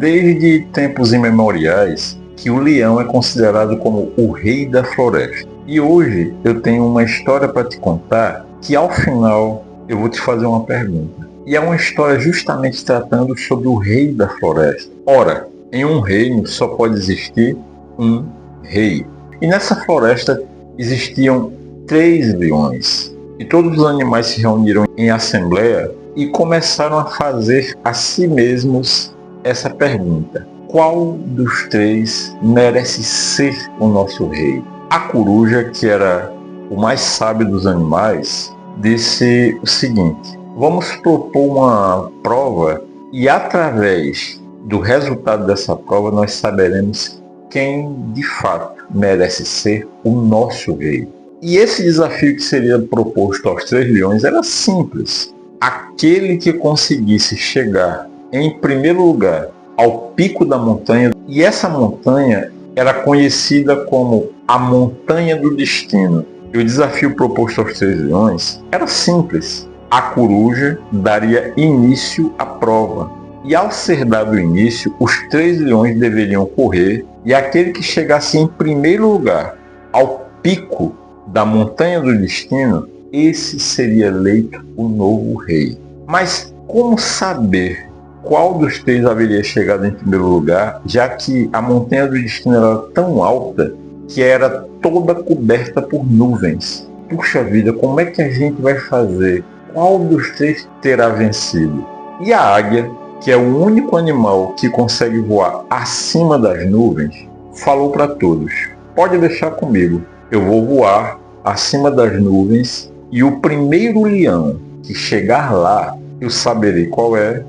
Desde tempos imemoriais que o leão é considerado como o rei da floresta. E hoje eu tenho uma história para te contar que ao final eu vou te fazer uma pergunta. E é uma história justamente tratando sobre o rei da floresta. Ora, em um reino só pode existir um rei. E nessa floresta existiam 3 leões. E todos os animais se reuniram em assembleia e começaram a fazer a si mesmos essa pergunta: qual dos 3 merece ser o nosso rei? A coruja, que era o mais sábio dos animais, disse o seguinte: vamos propor uma prova e através do resultado dessa prova nós saberemos quem de fato merece ser o nosso rei. E esse desafio que seria proposto aos 3 leões era simples. Aquele que conseguisse chegar em primeiro lugar ao pico da montanha, e essa montanha era conhecida como a Montanha do Destino. E o desafio proposto aos 3 leões era simples. A coruja daria início à prova. E ao ser dado o início, os 3 leões deveriam correr, e aquele que chegasse em primeiro lugar ao pico da Montanha do Destino, esse seria eleito o novo rei. Mas como saber qual dos 3 haveria chegado em primeiro lugar, já que a Montanha do Destino era tão alta que era toda coberta por nuvens? Puxa vida, como é que a gente vai fazer? Qual dos 3 terá vencido? E a águia, que é o único animal que consegue voar acima das nuvens, falou para todos: pode deixar comigo, eu vou voar acima das nuvens e o primeiro leão que chegar lá, eu saberei qual é,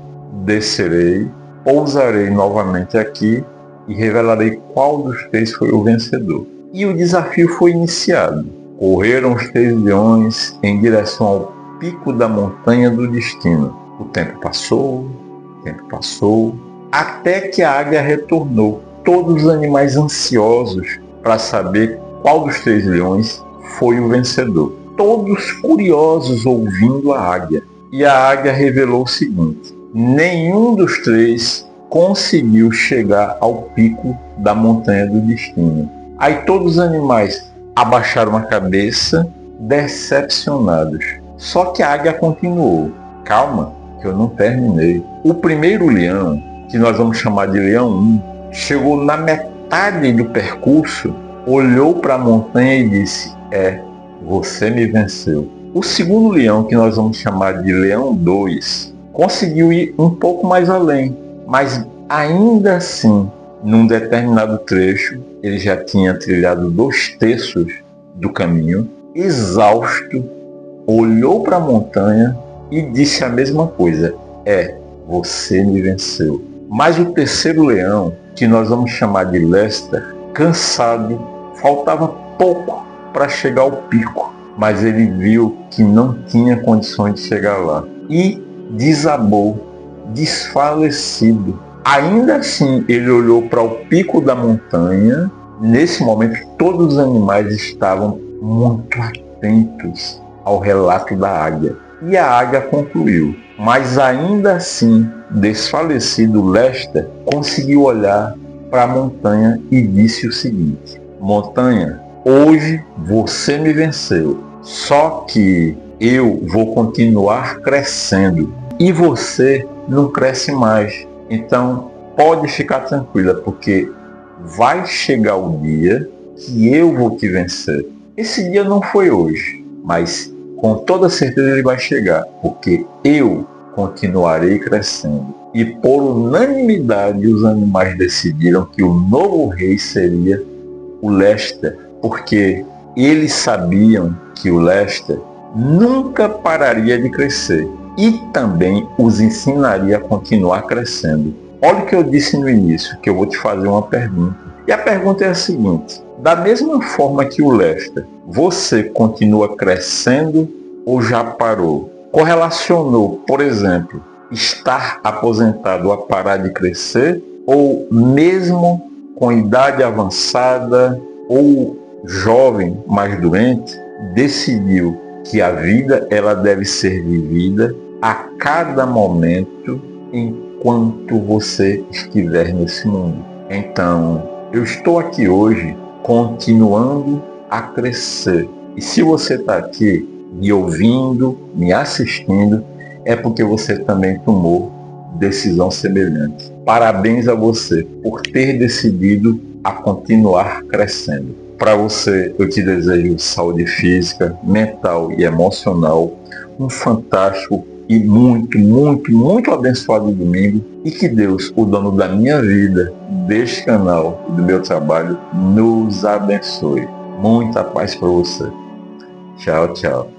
descerei, pousarei novamente aqui e revelarei qual dos 3 foi o vencedor. E o desafio foi iniciado. Correram os 3 leões em direção ao pico da Montanha do Destino. O tempo passou, até que a águia retornou. Todos os animais ansiosos para saber qual dos 3 leões foi o vencedor. Todos curiosos ouvindo a águia. E a águia revelou o seguinte: nenhum dos 3 conseguiu chegar ao pico da Montanha do Destino. Aí todos os animais abaixaram a cabeça, decepcionados. Só que a águia continuou: calma, que eu não terminei. O primeiro leão, que nós vamos chamar de leão 1, chegou na metade do percurso, olhou para a montanha e disse: você me venceu. O segundo leão, que nós vamos chamar de leão 2, conseguiu ir um pouco mais além, mas ainda assim, num determinado trecho, ele já tinha trilhado 2/3 do caminho. Exausto, olhou para a montanha e disse a mesma coisa: você me venceu. Mas o terceiro leão, que nós vamos chamar de Lester, cansado, faltava pouco para chegar ao pico, mas ele viu que não tinha condições de chegar lá e desabou, desfalecido. Ainda assim, ele olhou para o pico da montanha. Nesse momento, todos os animais estavam muito atentos ao relato da águia. E a águia concluiu. Mas ainda assim, desfalecido, Lester conseguiu olhar para a montanha e disse o seguinte: montanha, hoje você me venceu, só que eu vou continuar crescendo e você não cresce mais. Então pode ficar tranquila, porque vai chegar o dia que eu vou te vencer. Esse dia não foi hoje, mas com toda certeza ele vai chegar, porque eu continuarei crescendo. E por unanimidade os animais decidiram que o novo rei seria o Lester, porque eles sabiam que o Lester nunca pararia de crescer e também os ensinaria a continuar crescendo. Olha o que eu disse no início, que eu vou te fazer uma pergunta. E a pergunta é a seguinte: da mesma forma que o Lester, você continua crescendo ou já parou? Correlacionou, por exemplo, estar aposentado a parar de crescer, ou mesmo com idade avançada ou jovem, mas doente, decidiu que a vida ela deve ser vivida a cada momento, em enquanto você estiver nesse mundo. Então, eu estou aqui hoje continuando a crescer. E se você está aqui me ouvindo, me assistindo, é porque você também tomou decisão semelhante. Parabéns a você por ter decidido a continuar crescendo. Para você, eu te desejo saúde física, mental e emocional, um fantástico e muito abençoado domingo, e que Deus, o dono da minha vida, deste canal e do meu trabalho, nos abençoe. Muita paz para você. Tchau, tchau.